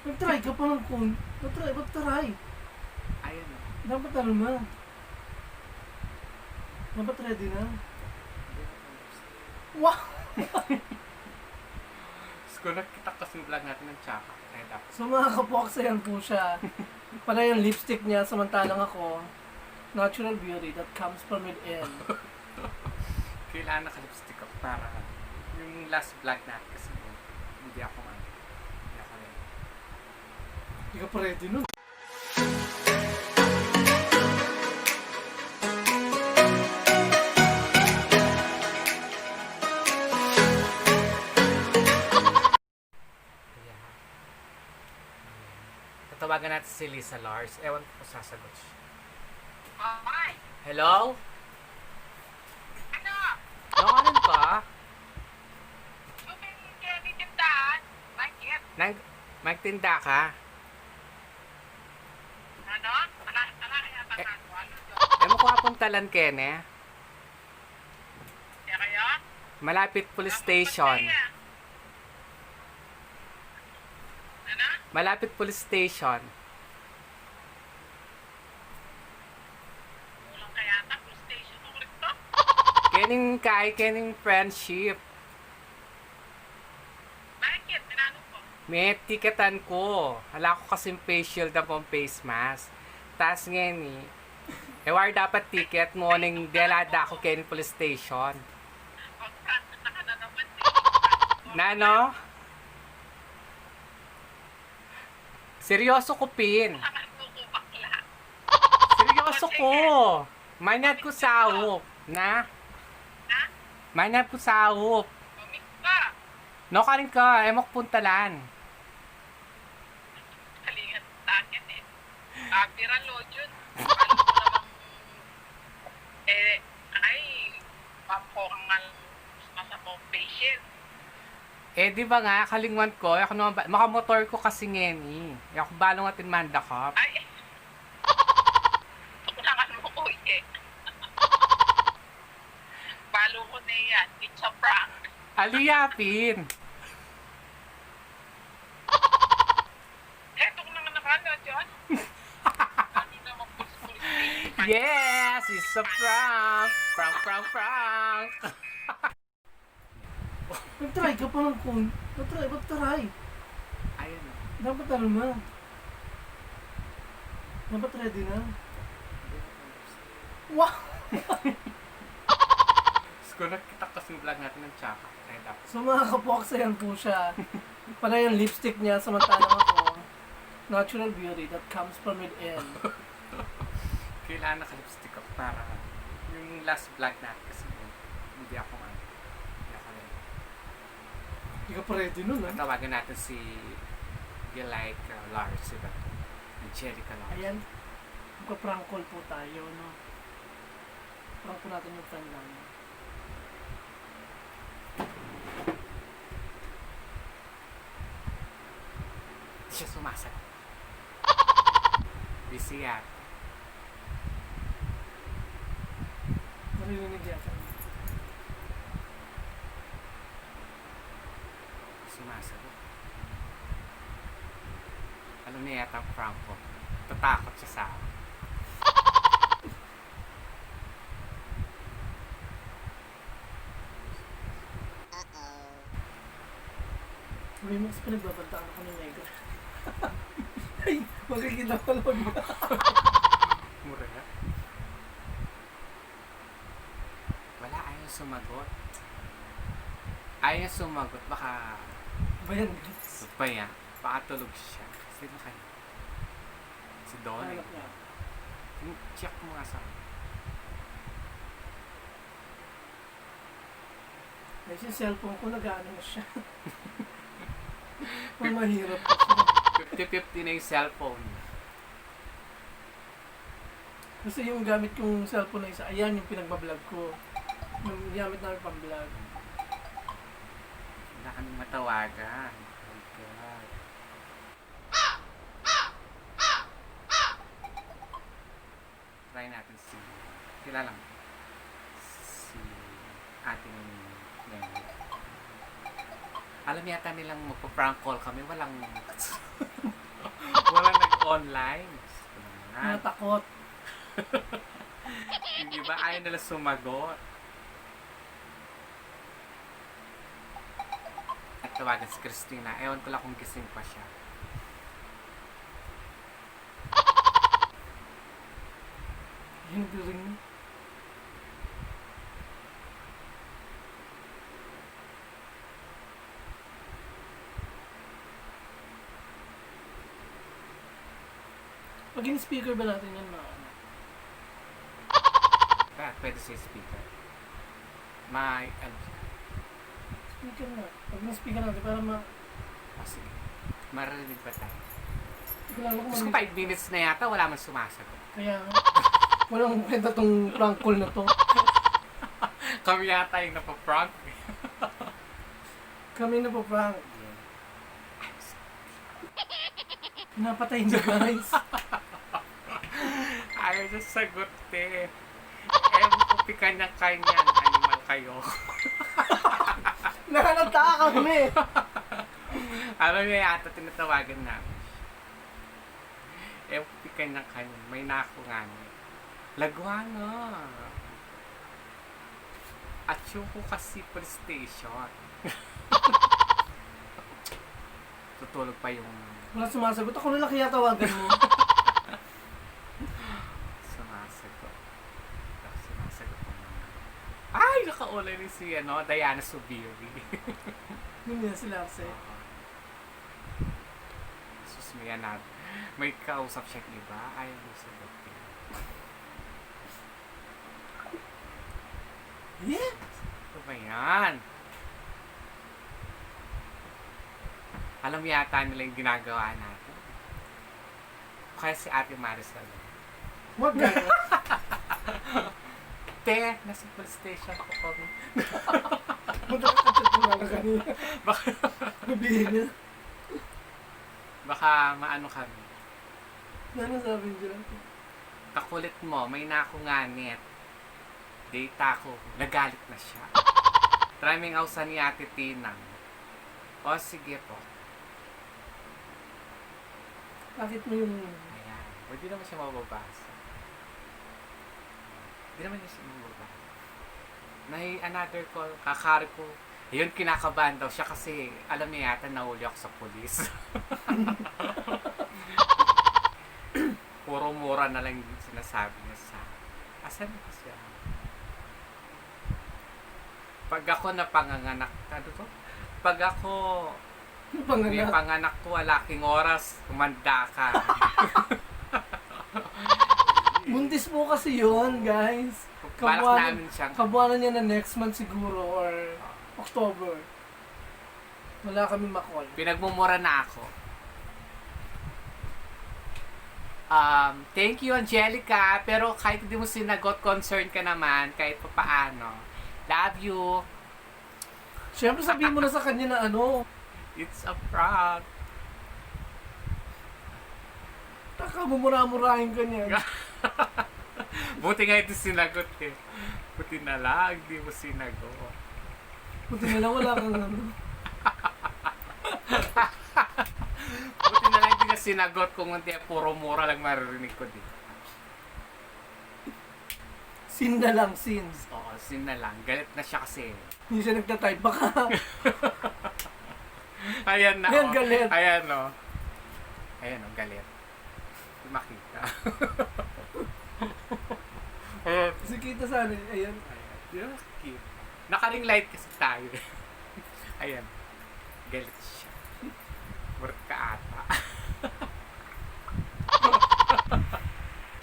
Nag-try ka pa ng kun. Nag-try. Ayun o. Dapat ano na. Dapat ready na. Wow! Kung nakita kasi yung vlog natin ng tsaka, kaya dapat. So mga kapoksa, yan po siya. Pala yung lipstick niya, samantalang ako, natural beauty that comes from within. Kailangan naka-lipstick ako para yung last vlog natin kasi hindi ako ready. Hindi ka pa ready nun. Tatawagan natin si Lisa Lars. Ewan ko kung sasagot siya. Ay! Hello? Ano? Nakanin ka? Yung kaya tindahan? Bakit? Magtinda ka? Ano? Ala kaya tangan ko. Ano yun? Mo ko apuntalan kene? Kaya kayo? Malapit police station. Ano? Malapit police station. Kulang kaya ta? Full station ko rito? Kening friendship. Bakit? Tinanong ko. May tiketan ko. Hala ko kasing facial na pong face mask. Tas ngayon war dapat ticket mo nang delada ako kening police station. Pag-prank na ka na naman. Nano? Seryoso ko, Pin. Tangan ko ko bakla. Seryoso ko. Manyad ko sahop. Na? Ha? Manyad ko sahop. Pumik ka. No ka rin ka. Emok puntalan. Kalingan takin eh. Viral load yun. Alam ko namang ay pampokang nasa pong patient. Di ba nga, kalingwan ko, ako naman, makamotor ko kasi ngeni. Ako balong atin mandakap. Ay! Tukulangan mo ko eh. Balo ko na yan. It's a prank. Aliyapin. Eto ko na nga nakanood yun. Hindi na mag-pulis-pulis. Yes, it's a prank. Prank. Nag-try ka pa ng kun. Nag-try. Ayun o. Dapat ano na. Dapat ready na. Wow! Kung nakita kasi yung vlog natin ng tsaka, kaya dapat. So mga kapoksa, yan po siya. Pala yung lipstick niya, samantalang ako, natural beauty that comes from within. Kailangan naka-lipstick ako para yung last vlog natin kasi hindi ako ready. Hindi ka pa ready nun, ha? Tawagan natin si ringlight Lars, diba? Angelica Lars. Ayan. Magka-prank call po tayo, no? Prank po natin yung friend namin. Hindi siya sumasagot. Busy yan. Narinig yata. Sumasagot. Alam niya yata ang prank ko. Tatakot siya sa akin. Sabi mo kasi pinagbabantaan ako ng negro. Ay, makikita ko lang. Mura na. Wala, ayaw sumagot. Ayaw sumagot, baka Bayan, ba yan? Baka tulog siya. Sino kayo? Si Donnie. hanap niya. Check mo nga sa akin. Ay, yung cellphone ko, nag-ano na siya. Parang mahirap kasi. 50-50 na yung cellphone. Kasi yung gamit kong cellphone na isa, ayan yung pinagbablog ko. Yung gamit namin pang vlog. Wala kaming matawagan. Oh God. Try natin si... Kilala mo? Si ating nene. Alam yata nilang magpa-prank call kami, walang walang nag-online. Natakot. Yung iba ayaw nila sumagot. At tawagan si Christina. Ewan ko lang kung gising pa siya. Hindi rin. Pag in-speaker ba natin yan na ano? Pwede sa speaker. May, ano siya. Speaker na. Pag in-speaker natin para Oh, sige. Maririnig ba tayo? kilala ko Gusto ko 5 minutes na yata, wala man sumasagot. Kaya nga. Walang kwenta tong prank call na to. Kami yata yung napaprank. Kami na po prank. Pinapatay niyo guys. Ayaw na sagot eh. Ewan ko pikan ng kanyan. Animal kayo. Nakalata kami. Alam niya yata tinatawagan namin. Ewan ko pikan ng kanyan. May nako nga niya. Lagwana. At yung ko kasi police station. Tutulog pa yung Wala sumasagot. Ako na lang kaya tawagan mo. sumasagot. Sumasagot na naman. Ay! Nakaulay rin si Diana Subiri. Hindi na sila kasi. Sus, may kausap siyang iba. Ayaw mo sagutin. Yeah? Ano ba yan? Alam yata nila yung ginagawa natin. Kaya si Ate Marisol. Wag gano'n. Te, nasa police station ko kami. Magkakachat mo lang kanina. Baka, Nabihin niya. baka maano kami. Ano sabi niya? Kakulit mo, may nakunganit. Data ko, nagalit na siya. Traming ausa ni Ate Tinang. O sige po. Bakit mo yung... Ayan. Hindi naman siya mababasa. Hindi naman siya mababasa. May another call, kakari ko. Ayun, kinakabahan daw siya kasi alam niya yata nahuli ako sa polis. Puro mura na lang yung sinasabi niya sa asan na siya? Pag ako napanganganak, ano to? Pag ako may panganak ko, walaking oras, kumanda ka. Buntis po kasi yun, guys. Balak namin siyang Kabuanan niya na next month siguro or October. Wala kami makol. pinagmumura na ako. Thank you, Angelica. Pero kahit hindi mo sinagot, concern ka naman, kahit pa paano. Love you. Siyempre sabihin mo na sa kanya na ano, It's a prank. taka mumura-murahin ka niya. Buti nga ito sinagot eh. Buti na lang, hindi mo sinagot. Buti na lang wala kang ano. Buti na lang hindi na sinagot kung hindi puro mura lang maririnig ko dito. Sin na lang, sins. Oo, sin na lang. Galit na siya kasi. Hindi siya nagtatype. Baka Ayan na. Ayan, oh. galit. Ayan o. Ayan o, galit. Hindi makita. Ayan. kasi kita sana. Ayan. Ayan. Hindi na makikita. Naka-ring light kasi tayo. Ayan. Galit siya. Murat ka ata.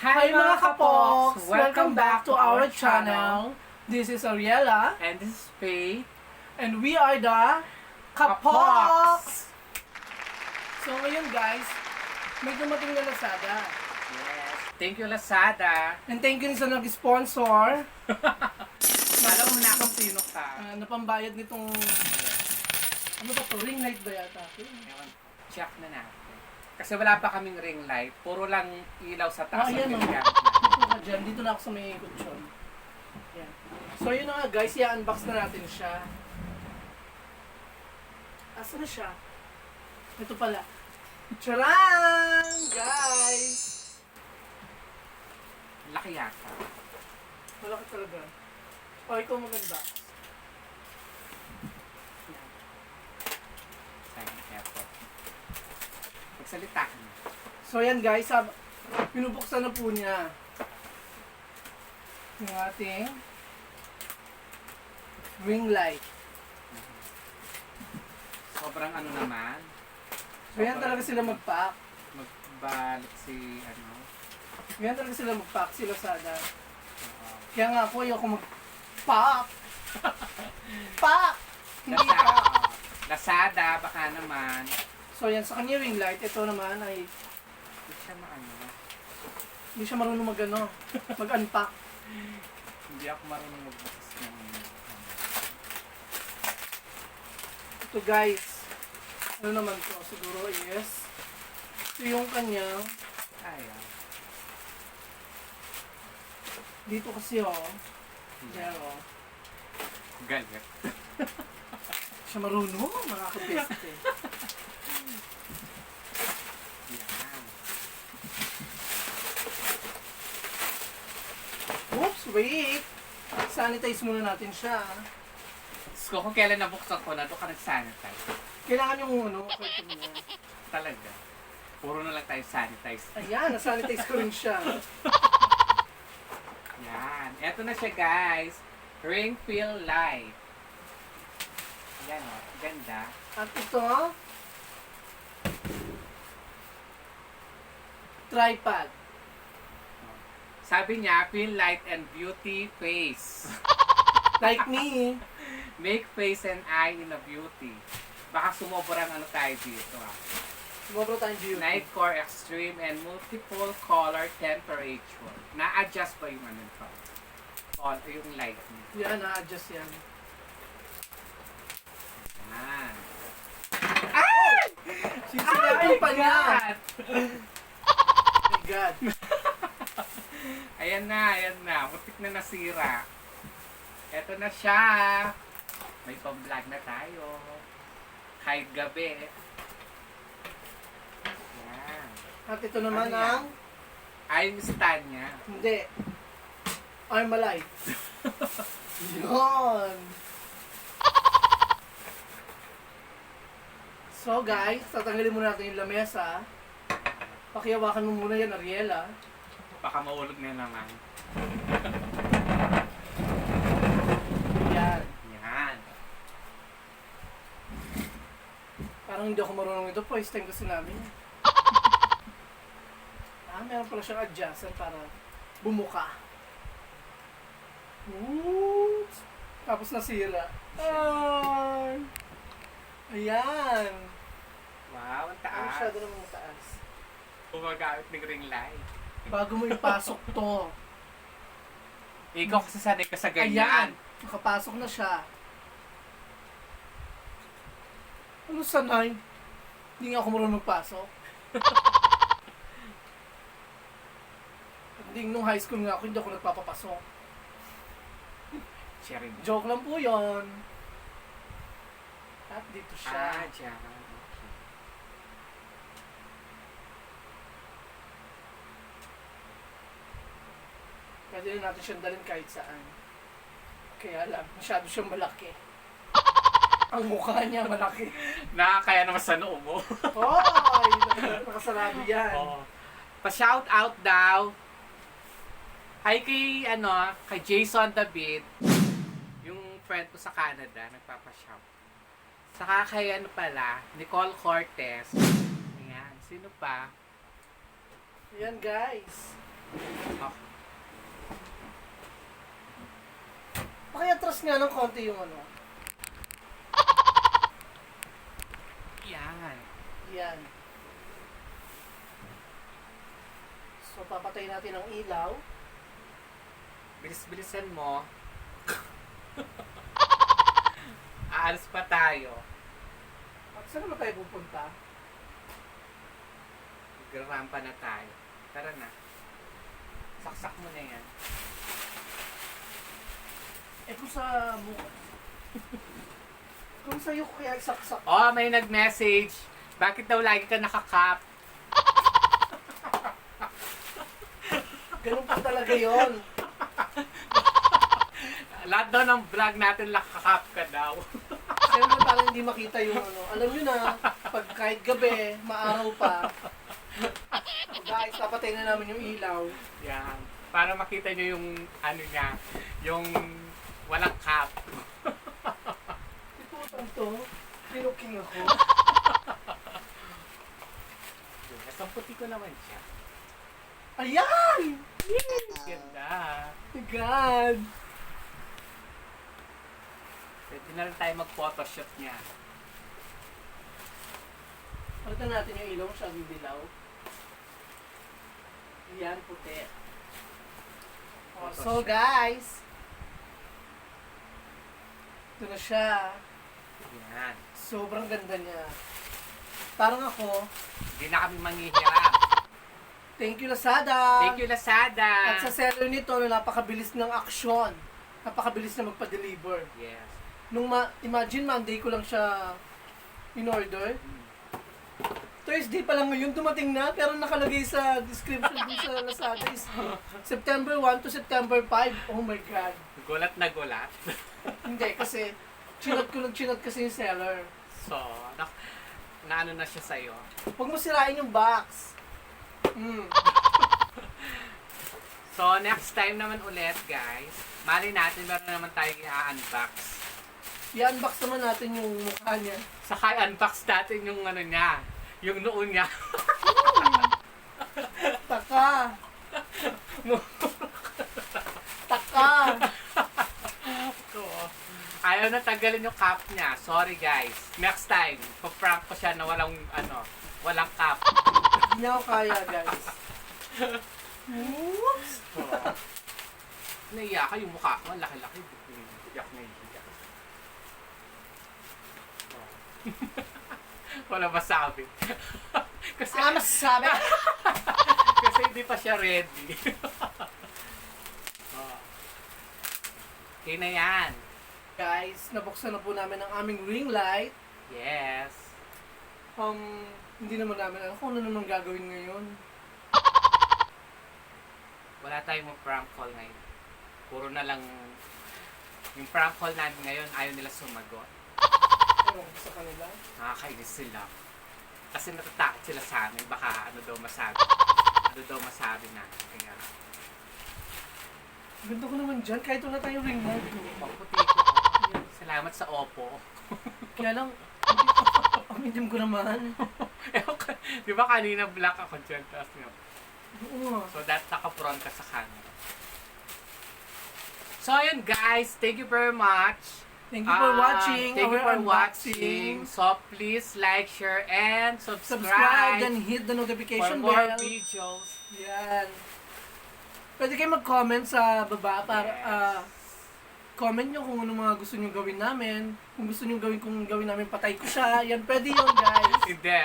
Hi mga kapooks! Welcome back to our channel. This is Ariela. And this is Faith. And we are the kapooks! So ngayon guys, may dumating na Lazada. Yes. Thank you, Lazada. And thank you sa nag-sponsor. Alam mo na kung sino ka. Napambayad nitong... Ano ba to? Ringlight ba yata? Ewan, check na natin. Kasi wala pa kaming ring light. Puro lang ilaw sa taas. Ayan ang o. ginagamit Dito ka dyan. Dito na ako sa may kutsyon. Ayan. So yun na nga guys, i-unbox na natin siya. Asa na siya? Ito pala. Charan! Guys! Laki yata. Malaki talaga. O, ikaw maganda. Sayang, eto. Magsalita ka na. So, yan guys. Pinubuksan na po niya. Yung ating ring light. Sobrang ano naman. So, yan talaga sila mag-pack. Magbalik si ano. Yan talaga sila mag-pack, si Lazada. Oo. Kaya nga ako, ayoko mag-pack. Pack! Hindi pack. Lazada, baka naman. So, yan sa kanya ring light. Ito naman ay Hindi siya maano. hindi siya marunong mag-unpack. Hindi ako marunong mag-business ng ano. Ito guys. Ano naman to? Siguro yes. Ito yung kanyang Ayaw. dito kasi pero Galit. siya marunong makakapeste. Yan. Oops, wait! Sanitize muna natin siya. So, kung kailan nabuksan ko na, doon ka nag-sanitize. Kailangan yung kwento mo yan. Talaga. Puro na lang tayo sanitize. Ayan, nasanitize ko rin siya. Yan. Eto na siya, guys. Ring Feel Light. Yan, o. Ganda. At ito, tripod. Sabi niya, Feel Light and Beauty Face. Like me. Make face and eye in a beauty. Baka sumobrang ano tayo dito, ha. Sumobro tayong beauty. Night core extreme and multiple color temperature. Na-adjust ba yung ano ito? O, yung light niya. Yan, na-adjust yan. Yan. Sisirain pa niya. Oh my God. Ayan na. Mutik na nasira. Eto na siya. May pang-vlog na tayo. Kahit gabi. Yan. At ito naman Ano yan? ang, Ay, yung stand niya. hindi, Armalite. Yun. So guys, tatanggalin muna natin yung lamesa. Pakihawakan mo muna yan, Ariela. Baka maulog na naman. Yan. Yan. Parang hindi ako marunong ito. First time kasi namin. Meron pala siyang adjustment para bumuka. Oops! Tapos nasira. Ay! Ayan! Wow, ang Ano taas. siya doon ang taas? Gumagamit ng ring light. Bago mo ipasok to. Ikaw kasi sanay ka sa Ayan! ganyan. Nakapasok na siya. Ano sanay? Hindi nga ako marunong magpasok. Hindi nung high school nga ako, hindi ako nagpapapasok. Sharing. Joke lang po yon. At dito siya. Dyan. Pwede rin natin siyang dalhin kahit saan. Kaya lang, masyado siyang malaki. Ang mukha niya malaki. Nakakaya naman sa noo mo. Hoy! Nakasarado yan. Pa-shout out daw. Hi kay, kay Jason David. Yung friend ko sa Canada, nagpapa-shout. Saka kay Nicole Cortez. Ayan, sino pa? Yan guys. Oh, Pakiatras nga ng konti yung yan. Yan. So, papatay natin ang ilaw. Bilis-bilisan mo. Aalis pa tayo. At saan naman tayo pupunta? Magrampa na tayo. Tara na. Saksak mo na yan. Eh kung sa mukha. Kung sa'yo ko kaya isaksak. Oh, may nag-message. Bakit daw lagi ka nakakap? Ganun po talaga yon. Lahat daw ng vlog natin nakakap ka daw. Siyempre parang hindi makita yung ano. Alam nyo na, pag kahit gabi, maaraw pa. Guys, papatay na namin yung ilaw. Yan. Para makita nyo yung ano niya, yung walang cap. Iputang to, pinuking ako. Yes, ang puti ko naman siya. Ayan! Ganda. My God! Pwede na rin tayo mag-photoshoot niya. Palitan natin yung ilaw, masyadong dilaw. Ayan, puti. Oh, so guys, ito na siya. Yan. Sobrang ganda niya. Parang ako, Hindi na kami manghihirap. thank you Lazada! Thank you, Lazada. At sa seller nito, napakabilis ng aksyon. Napakabilis na magpa-deliver. Yes. Imagine Monday ko lang siya in-order. Thursday pa lang ngayon dumating na, pero nakalagay sa description dun sa Lazada is September 1 to September 5. Oh my God. Gulat na gulat. Hindi, kasi chinat kasi yung seller. So, naano na siya sa'yo. Huwag mo sirain yung box. So, next time naman ulit, guys. Mali natin, meron naman tayong i-unbox. I-unbox naman natin yung mukha niya. Saka i-unbox natin yung ano niya, yung noon niya. Taka. Taka. So, ayaw na tanggalin yung cap niya. Sorry, guys. Next time, pa-prank ko siya na walang cap. Hindi ako kaya, guys. Oops. So, naiya ka yung mukha ko. Ang laki-laki. Iyak na iyak. Wala masabi. Kasi, Masabi? kasi hindi pa siya ready. Oh. Okay na yan. Guys, nabuksan na po namin ang aming ring light. Yes. Hindi naman namin alam kung ano naman gagawin ngayon. Wala tayong prank call ngayon. Puro na lang yung prank call namin ngayon, ayaw nila sumagot. Ewan ko sa kanila. Nakakainis sila. Kasi natatakot sila sa amin. Baka ano daw masabi. Ano daw masabi na. Kaya, Ganda ko naman dyan, kahit wala tayong ring light. pangputi ko. Salamat sa Oppo. Kaya lang, pamidim ko naman. Di ba kanina black ako dyan? Tapos yun. Oo. So that naka-front ka sa camera. So ayun guys, thank you very much. Thank you for watching. Thank you our for unboxing. watching. So please like, share, and Subscribe subscribe and hit the for notification more bell. videos. Yan. Pwede kayo mag-comment sa baba para comment nyo kung ano mga gusto nyo gawin namin. Kung gusto nyo gawin namin patay ko siya. Yan, pwede yun, guys. Hindi.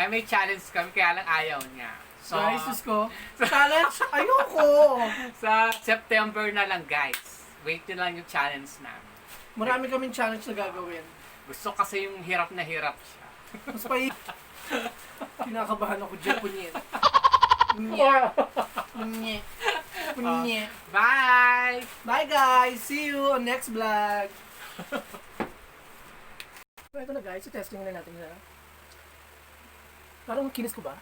May challenge kami, kaya lang ayaw niya. So, Guys, sus ko. Challenge? Ayoko! sa September na lang guys. Wait nyo lang yung challenge namin. Marami kaming challenge na gagawin. Gusto kasi yung hirap na hirap siya. Mas pa kinakabahan ako dyan, punyet. Punyet. Punyet. Punyet. Bye! Bye guys! See you on next vlog! So ito na guys, testing na natin na. Parang kinis ko ba?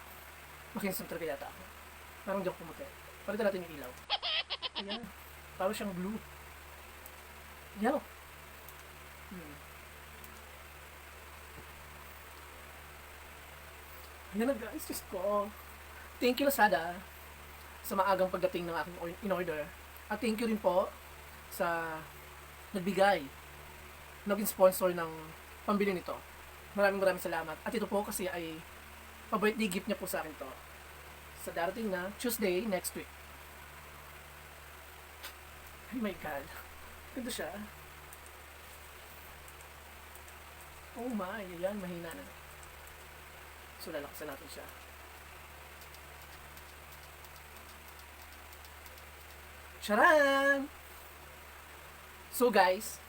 Makinis na talaga yata ako. Parang di ako pumuti. Palitan natin yung ilaw. Ayan. Parang siyang blue. Ayan o. Ayan na guys, just ko. Thank you Lazada sa maagang pagdating ng aking in-order. At thank you rin po sa nagbigay, naging sponsor ng pambili nito. Maraming salamat. At ito po kasi ay pa-birthday gift niya po sa akin to. Sa darating na Tuesday next week. Oh my God. Ganda siya. Oh my, ayan, mahina na. So lalakasan natin siya. Charan! So guys,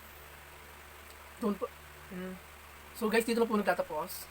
So guys, dito na po nagtatapos